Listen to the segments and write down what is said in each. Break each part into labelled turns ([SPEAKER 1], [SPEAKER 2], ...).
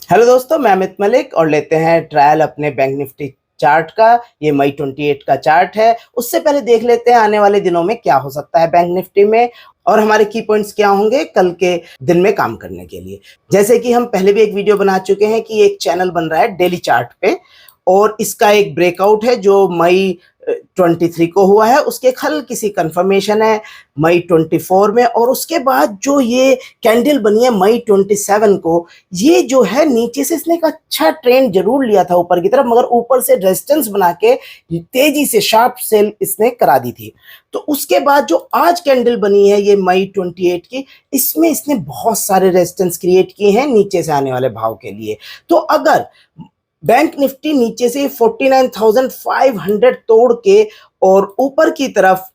[SPEAKER 1] Hello दोस्तों, मैं अमित मलिक और लेते हैं ट्रायल अपने बैंक निफ्टी चार्ट का। ये मई 28 का चार्ट है। उससे पहले देख लेते हैं आने वाले दिनों में क्या हो सकता है बैंक निफ्टी में और हमारे की पॉइंट्स क्या होंगे कल के दिन में काम करने के लिए। जैसे कि हम पहले भी एक वीडियो बना चुके हैं कि एक चैनल बन रहा है डेली चार्ट पे और इसका एक ब्रेकआउट है जो मई 23 को हुआ है। उसके हल्की सी कंफर्मेशन है मई 24 में और उसके बाद जो ये कैंडल बनी है मई 27 को, ये जो है नीचे से इसने एक अच्छा ट्रेंड जरूर लिया था ऊपर की तरफ, मगर ऊपर से रेजिस्टेंस बना के तेजी से शार्प सेल इसने करा दी थी। तो उसके बाद जो आज कैंडल बनी है ये मई 28 की, इसमें इसने बहुत सारे रेजिस्टेंस क्रिएट किए हैं नीचे से आने वाले भाव के लिए। तो अगर बैंक निफ्टी नीचे से 49,500 तोड़ के और ऊपर की तरफ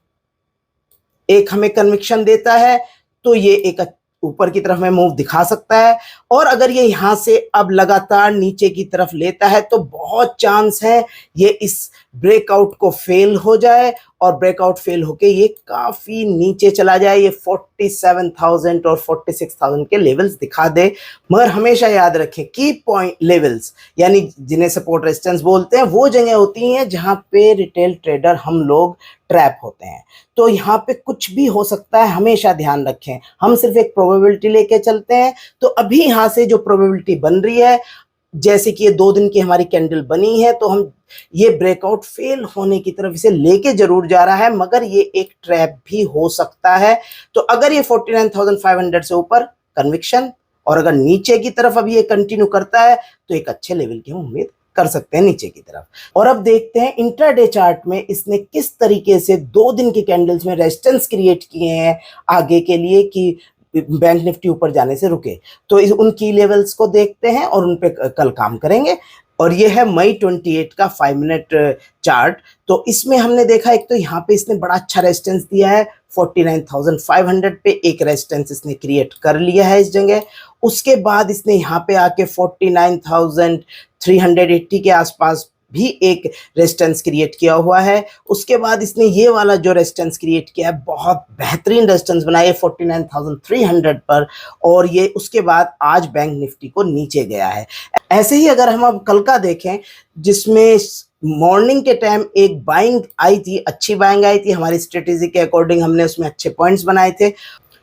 [SPEAKER 1] एक हमें कन्विक्शन देता है तो ये एक ऊपर की तरफ में मूव दिखा सकता है। और अगर ये यहां से अब लगातार नीचे की तरफ लेता है तो बहुत चांस है ये इस ब्रेकआउट को फेल हो जाए और ब्रेकआउट फेल होके ये काफी नीचे चला जाए, ये 47,000 और 46,000 के लेवल्स दिखा दे। मगर हमेशा याद रखें की पॉइंट लेवल्स यानी जिन्हें सपोर्ट रेजिस्टेंस बोलते हैं वो जगह होती हैं जहां पे रिटेल ट्रेडर हम लोग ट्रैप होते हैं। तो यहाँ पे कुछ भी हो सकता है, हमेशा ध्यान रखें। हम सिर्फ एक प्रोबेबिलिटी लेके चलते हैं। तो अभी यहाँ से जो प्रोबेबिलिटी बन रही है, जैसे कि ये 2 दिन की हमारी कैंडल बनी है, तो हम ये ब्रेकआउट फेल होने की तरफ इसे लेके जरूर जा रहा है, मगर ये एक ट्रैप भी हो सकता है। तो अगर ये 49,500 से ऊपर कन्विक्शन और अगर नीचे की तरफ अभी ये कंटिन्यू करता है तो एक अच्छे लेवल की हम उम्मीद कर सकते हैं नीचे की तरफ। और अब देखते हैं इंट्राडे चार्ट में इसने किस तरीके से 2 दिन की कैंडल्स में रेजिस्टेंस क्रिएट किए हैं आगे के लिए कि बैंक निफ्टी ऊपर जाने से रुके। तो उन की लेवल्स को देखते हैं और उन पे कल काम करेंगे। और ये है मई 28 का 5 मिनट चार्ट। तो इसमें हमने देखा एक तो यहाँ पे इसने बड़ा अच्छा रेजिस्टेंस दिया है 49,500 पे, एक रेजिस्टेंस इसने क्रिएट कर लिया है इस जगह। उसके बाद इसने यहाँ पे आके 49,380 के आसपास भी एक रेजिस्टेंस क्रिएट किया हुआ है। उसके बाद इसने ये वाला जो रेजिस्टेंस क्रिएट किया है बहुत बेहतरीन रेजिस्टेंस बनाया है 49,300 पर, और ये उसके बाद आज बैंक निफ्टी को नीचे गया है। ऐसे ही अगर हम अब कल का देखें जिसमें मॉर्निंग के टाइम एक बाइंग आई थी, अच्छी बाइंग आई थी, हमारी स्ट्रेटेजी के अकॉर्डिंग हमने उसमें अच्छे पॉइंट्स बनाए थे।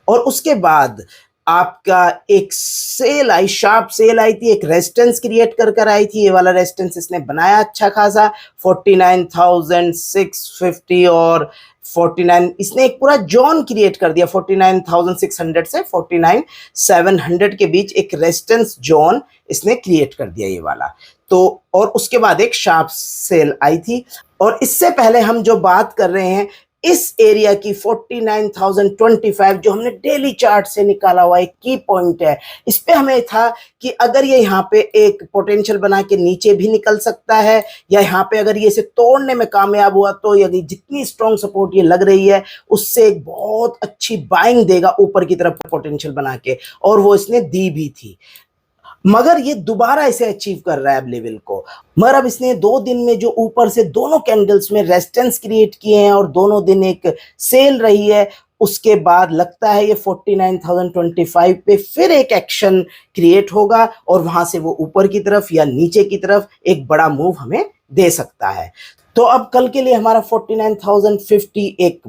[SPEAKER 1] और उसके बाद आपका एक सेल आई, शार्प सेल आई थी, एक रेजिस्टेंस क्रिएट कर आई थी। ये वाला रेजिस्टेंस इसने बनाया अच्छा खासा 49,650 और 49, इसने एक पूरा जोन क्रिएट कर दिया 49,600 से 49,700 के बीच एक रेजिस्टेंस जोन इसने क्रिएट कर दिया ये वाला। तो और उसके बाद एक शार्प सेल आई थी। और इससे पहले हम जो बात कर रहे हैं इस एरिया की 49,025 जो हमने डेली चार्ट से निकाला हुआ एक की पॉइंट है, इस पे हमें था कि अगर ये यहाँ पे एक पोटेंशियल बना के नीचे भी निकल सकता है या यहाँ पे अगर ये इसे तोड़ने में कामयाब हुआ तो यदि जितनी स्ट्रॉन्ग सपोर्ट ये लग रही है उससे एक बहुत अच्छी बाइंग देगा ऊपर की तरफ पोटेंशियल बना के, और वो इसने दी भी थी। मगर ये दोबारा इसे अचीव कर रहा है अब लेवल को। मगर अब इसने 2 दिन में जो ऊपर से दोनों कैंडल्स में रेजिस्टेंस क्रिएट किए हैं और दोनों दिन एक सेल रही है, उसके बाद लगता है ये 49,025 पे फिर एक एक्शन क्रिएट होगा और वहां से वो ऊपर की तरफ या नीचे की तरफ एक बड़ा मूव हमें दे सकता है। तो अब कल के लिए हमारा 49,050 एक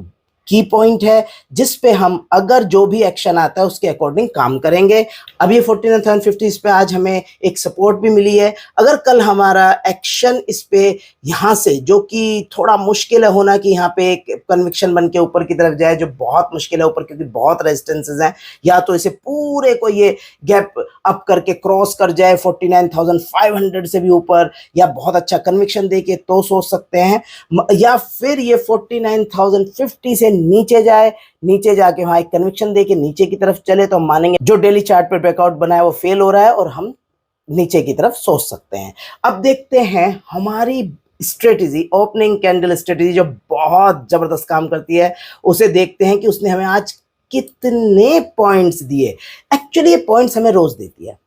[SPEAKER 1] की पॉइंट है जिस पे हम अगर जो भी एक्शन आता है उसके अकॉर्डिंग काम करेंगे। अब ये 49,050 इस पे आज हमें एक सपोर्ट भी मिली है। अगर कल हमारा एक्शन इस पे यहाँ से, जो कि थोड़ा मुश्किल है होना कि यहाँ पे एक कन्विक्शन बन के ऊपर की तरफ जाए, जो बहुत मुश्किल है ऊपर क्योंकि बहुत रेजिस्टेंसेस हैं, या तो इसे पूरे को ये गैप अप करके क्रॉस कर जाए 49,500 से भी ऊपर, या बहुत अच्छा कन्विक्शन दे के तो सोच सकते हैं, या फिर ये 49,050 से नीचे जाए, नीचे जाके वहां एक कन्विक्शन देके नीचे की तरफ चले तो हम मानेंगे जो डेली चार्ट पर ब्रेकआउट बना है वो फेल हो रहा है और हम नीचे की तरफ सोच सकते हैं। अब देखते हैं हमारी स्ट्रेटेजी, ओपनिंग कैंडल स्ट्रेटेजी जो बहुत जबरदस्त काम करती है, उसे देखते हैं कि उसने हमें आज कितने पॉइंट्स दिए। एक्चुअली ये पॉइंट्स हमें रोज देती है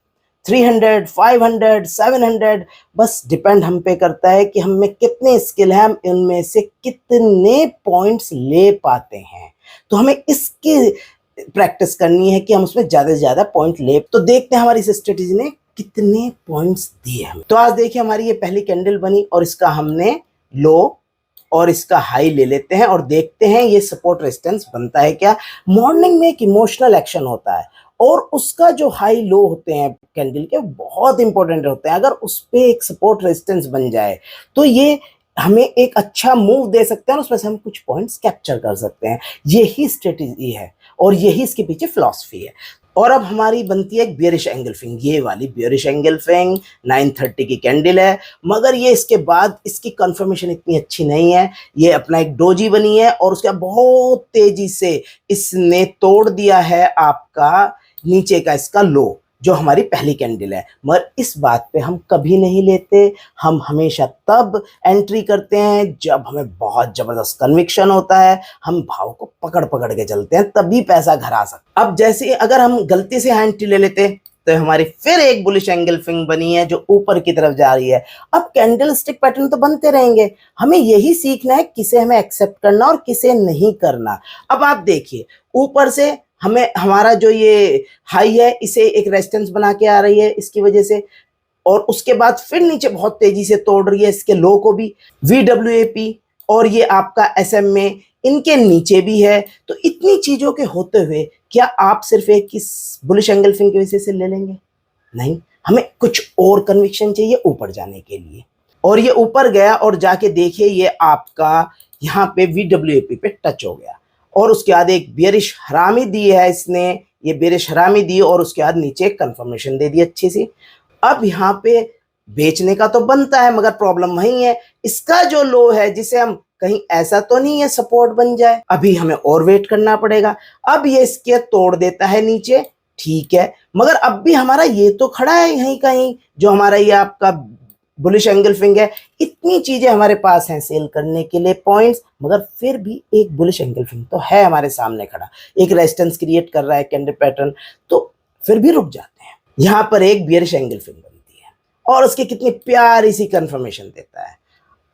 [SPEAKER 1] 300, 500, 700, बस डिपेंड हम पे करता है कि हम में कितने स्किल है, हम इनमें से कितने पॉइंट्स ले पाते हैं। तो हमें इसकी प्रैक्टिस करनी है कि हम उसमें ज़्यादा से ज़्यादा पॉइंट ले। तो देखते हैं हमारी इस स्ट्रेटेजी ने कितने पॉइंट्स दिए हमें। तो आज देखिए हमारी ये पहली कैंडल बनी और इसका हमने लो और इसका हाई ले लेते हैं और देखते हैं ये सपोर्ट रेजिस्टेंस बनता है क्या। मॉर्निंग में एक इमोशनल एक्शन होता है और उसका जो हाई लो होते हैं कैंडल के बहुत इंपॉर्टेंट होते हैं। अगर उस पे एक सपोर्ट रेजिस्टेंस बन जाए तो ये हमें एक अच्छा मूव दे सकते हैं और उसमें से हम कुछ पॉइंट्स कैप्चर कर सकते हैं। यही स्ट्रेटेजी है और यही इसके पीछे फिलॉसफी है। और अब हमारी बनती है एक बियरिश एंगल्फिंग, ये वाली बियरिश एंगल्फिंग 930 की कैंडल है, मगर ये इसके बाद इसकी कंफर्मेशन इतनी अच्छी नहीं है। ये अपना एक डोजी बनी है और उसके बाद बहुत तेजी से इसने तोड़ दिया है आपका नीचे का इसका लो जो हमारी पहली कैंडल है। मगर इस बात पे हम कभी नहीं लेते, हम हमेशा तब एंट्री करते हैं जब हमें बहुत जबरदस्त कन्विक्शन होता है, हम भाव को पकड़ पकड़ के चलते हैं, तभी पैसा घर आ सकता। अब जैसे अगर हम गलती से एंट्री ले लेते तो हमारी फिर एक बुलिश एंगल्फिंग बनी है जो ऊपर की तरफ जा रही है। अब कैंडल स्टिक पैटर्न तो बनते रहेंगे, हमें यही सीखना है किसे हमें एक्सेप्ट करना और किसे नहीं करना। अब आप देखिए ऊपर से हमें हमारा जो ये हाई है इसे एक रेजिस्टेंस बना के आ रही है इसकी वजह से, और उसके बाद फिर नीचे बहुत तेजी से तोड़ रही है इसके लो को भी। VWAP और ये आपका SMA इनके नीचे भी है। तो इतनी चीजों के होते हुए क्या आप सिर्फ एक इस बुलिश एंगल्फिंग की वजह से ले लेंगे? नहीं, हमें कुछ और कन्विक्शन चाहिए ऊपर जाने के लिए। और ये ऊपर गया और जाके देखिए ये आपका यहाँ पे VWAP पे टच हो गया और उसके बाद एक बियरिश हरामी दी है इसने, ये बियरिश हरामी दी और उसके बाद नीचे कंफर्मेशन दे दी अच्छी सी। अब यहाँ पे बेचने का तो बनता है मगर प्रॉब्लम वही है, इसका जो लो है जिसे हम कहीं ऐसा तो नहीं है सपोर्ट बन जाए, अभी हमें और वेट करना पड़ेगा। अब ये इसके तोड़ देता है नीचे, ठीक है, मगर अब भी हमारा ये तो खड़ा है यहीं कहीं जो हमारा ये आपका बुलिश एंगल्फिंग है। इतनी चीजें हमारे पास हैं सेल करने के लिए पॉइंट्स, मगर फिर भी एक बुलिश एंगल्फिंग तो है हमारे सामने खड़ा, एक रेजिस्टेंस क्रिएट कर रहा है कैंडल पैटर्न, तो फिर भी रुक जाते हैं। यहां पर एक बियरिश एंगल्फिंग बनती है और उसकी कितनी प्यारी सी कंफर्मेशन देता है।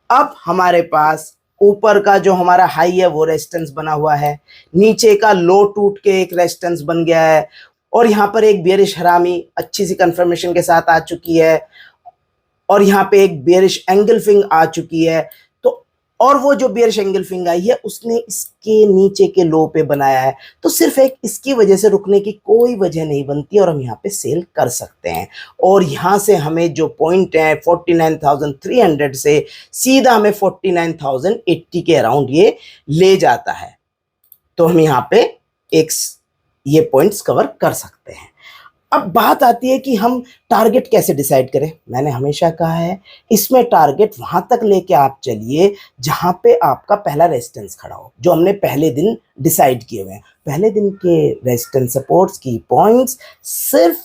[SPEAKER 1] अब हमारे पास ऊपर का जो हमारा हाई है वो रेजिस्टेंस बना हुआ है, नीचे का लो टूट के एक रेजिस्टेंस बन गया है और यहाँ पर एक बियरिश हरामी अच्छी सी कंफर्मेशन के साथ आ चुकी है और यहाँ पे एक बेयरिश एंगल्फिंग आ चुकी है। तो और वो जो बेयरिश एंगल्फिंग आई है उसने इसके नीचे के लो पे बनाया है, तो सिर्फ एक इसकी वजह से रुकने की कोई वजह नहीं बनती और हम यहाँ पे सेल कर सकते हैं। और यहाँ से हमें जो पॉइंट है 49,300 से सीधा हमें 49,080 के अराउंड ये ले जाता है, तो हम यहाँ पे एक ये पॉइंट्स कवर कर सकते हैं। अब बात आती है कि हम टारगेट कैसे डिसाइड करें। मैंने हमेशा कहा है इसमें टारगेट वहां तक लेके आप चलिए जहां पे आपका पहला रेजिस्टेंस खड़ा हो, जो हमने पहले दिन डिसाइड किए हुए हैं। पहले दिन के रेजिस्टेंस सपोर्ट्स की पॉइंट्स सिर्फ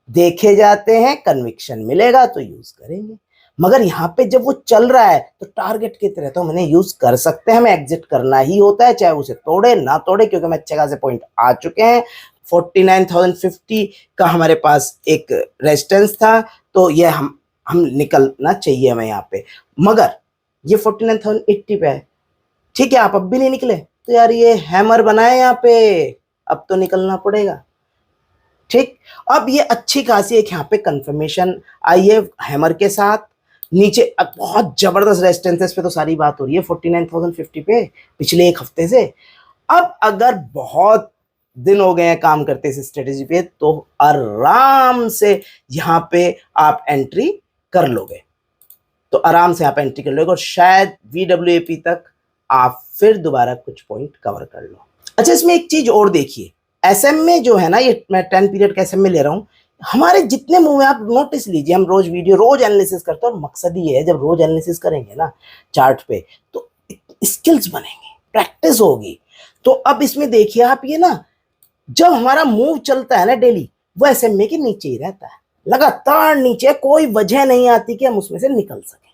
[SPEAKER 1] देखे जाते हैं, कन्विक्शन मिलेगा तो यूज करेंगे, मगर यहाँ पे जब वो चल रहा है तो टारगेट की तरह तो हम इन्हें यूज कर सकते हैं, हमें एग्जिट करना ही होता है, चाहे उसे तोड़े ना तोड़े, क्योंकि हमें अच्छे खासे पॉइंट आ चुके हैं। 49,050 का हमारे पास एक रेजिस्टेंस था, तो ये हम निकलना चाहिए हमें यहाँ पे, मगर ये 49,080 पे है, ठीक है। आप अब भी नहीं निकले तो यार ये हैमर बनाए यहाँ पे, अब तो निकलना पड़ेगा, ठीक। अब ये अच्छी खासी एक यहाँ पे कंफर्मेशन आई है हैमर के साथ, नीचे अब बहुत जबरदस्त रेजिस्टेंसेस पे तो सारी बात हो रही है 49,050 पे पिछले एक हफ्ते से। अब अगर बहुत दिन हो गए हैं काम करते इस स्ट्रेटेजी पे तो आराम से यहाँ पे आप एंट्री कर लोगे, तो आराम से आप एंट्री कर लोगे और शायद VWAP तक आप फिर दोबारा कुछ पॉइंट कवर कर लो। अच्छा, इसमें एक चीज और देखिए, SMA जो है ना, ये मैं 10 पीरियड का SMA ले रहा हूँ, हमारे जितने मूव है आप नोटिस लीजिए, हम रोज एनालिसिस करते हैं और मकसद ये है जब रोज एनालिसिस करेंगे ना चार्ट पे तो स्किल्स बनेंगे, प्रैक्टिस होगी। तो अब इसमें देखिए आप, ये ना जब हमारा मूव चलता है ना डेली, वो SMA के नीचे ही रहता है, लगातार नीचे, कोई वजह नहीं आती कि हम उसमें से निकल सके।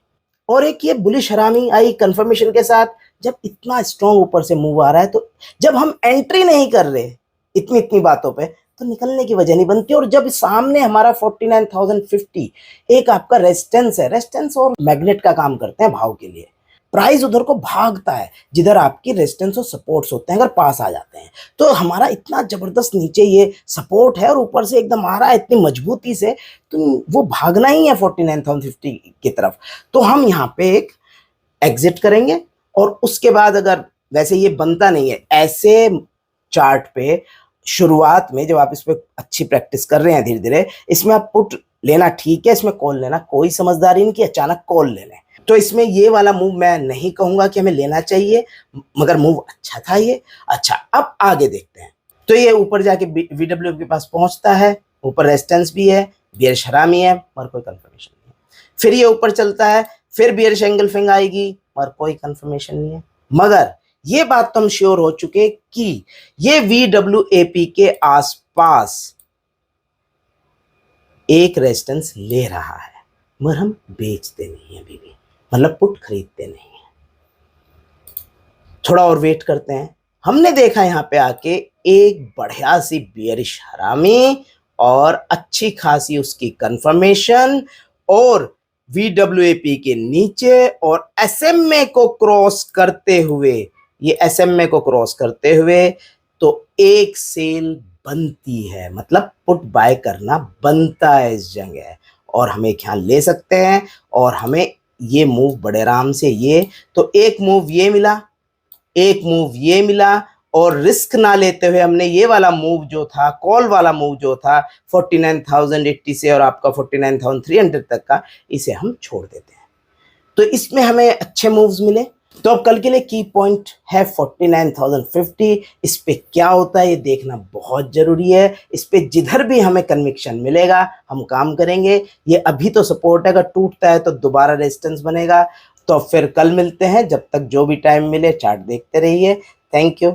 [SPEAKER 1] और एक ये बुलिश हरामी आई कंफर्मेशन के साथ, जब इतना स्ट्रॉन्ग ऊपर से मूव आ रहा है तो जब हम एंट्री नहीं कर रहे इतनी बातों पे तो निकलने की वजह नहीं बनती। और जब सामने हमारा 49,050 एक आपका रेजिस्टेंस है, रेजिस्टेंस और मैग्नेट का काम करते हैं भाव के लिए, प्राइस उधर को भागता है जिधर आपकी रेजिस्टेंस और सपोर्ट्स होते हैं, अगर पास आ जाते हैं तो हमारा इतना जबरदस्त नीचे ये सपोर्ट है और ऊपर से एकदम आ रहा है इतनी मजबूती से, तो वो भागना ही है 49,050 की तरफ। तो हम यहाँ पे एक एग्जिट करेंगे और उसके बाद अगर वैसे ये बनता नहीं है ऐसे चार्ट पे, शुरुआत में जब आप इस पे अच्छी प्रैक्टिस कर रहे हैं धीरे धीरे, इसमें आप पुट लेना ठीक है, इसमें कॉल लेना कोई समझदारी नहीं कि अचानक कॉल ले लें। तो इसमें ये वाला मूव मैं नहीं कहूंगा कि हमें लेना चाहिए, मगर मूव अच्छा था ये। अच्छा, अब आगे देखते हैं। तो ये ऊपर जाके VWF के पास पहुंचता है, ऊपर रेजिस्टेंस भी है, बियरिश हरामी है और कोई कंफर्मेशन नहीं है। फिर ये ऊपर चलता है, फिर बियरिश एंगल्फिंग आएगी और कोई कंफर्मेशन नहीं है। मगर ये बात तो हम श्योर हो चुके कि ये VWAP के आसपास एक रेजिस्टेंस ले रहा है, मगर हम बेचते नहीं है अभी भी, मतलब पुट खरीदते नहीं है। थोड़ा और वेट करते हैं। हमने देखा यहां पे आके एक बढ़िया सी बियरिश हरामी और अच्छी खासी उसकी कंफर्मेशन, और VWAP के नीचे और SMA को क्रॉस करते हुए, ये SMA को क्रॉस करते हुए तो एक सेल बनती है, मतलब पुट बाय करना बनता है इस जगह, और हम एक यहाँ ले सकते हैं और हमें ये मूव बड़े आराम से, ये तो एक मूव ये मिला, एक मूव ये मिला, और रिस्क ना लेते हुए हमने ये वाला मूव जो था, कॉल वाला मूव जो था 49,080 से और आपका 49,300 तक का, इसे हम छोड़ देते हैं। तो इसमें हमें अच्छे मूव्स मिले। तो अब कल के लिए की पॉइंट है 49,050। इस पे क्या होता है ये देखना बहुत जरूरी है। इस पे जिधर भी हमें कन्विक्शन मिलेगा हम काम करेंगे। ये अभी तो सपोर्ट है, अगर टूटता है तो दोबारा रेजिस्टेंस बनेगा। तो फिर कल मिलते हैं, जब तक जो भी टाइम मिले चार्ट देखते रहिए। Thank you.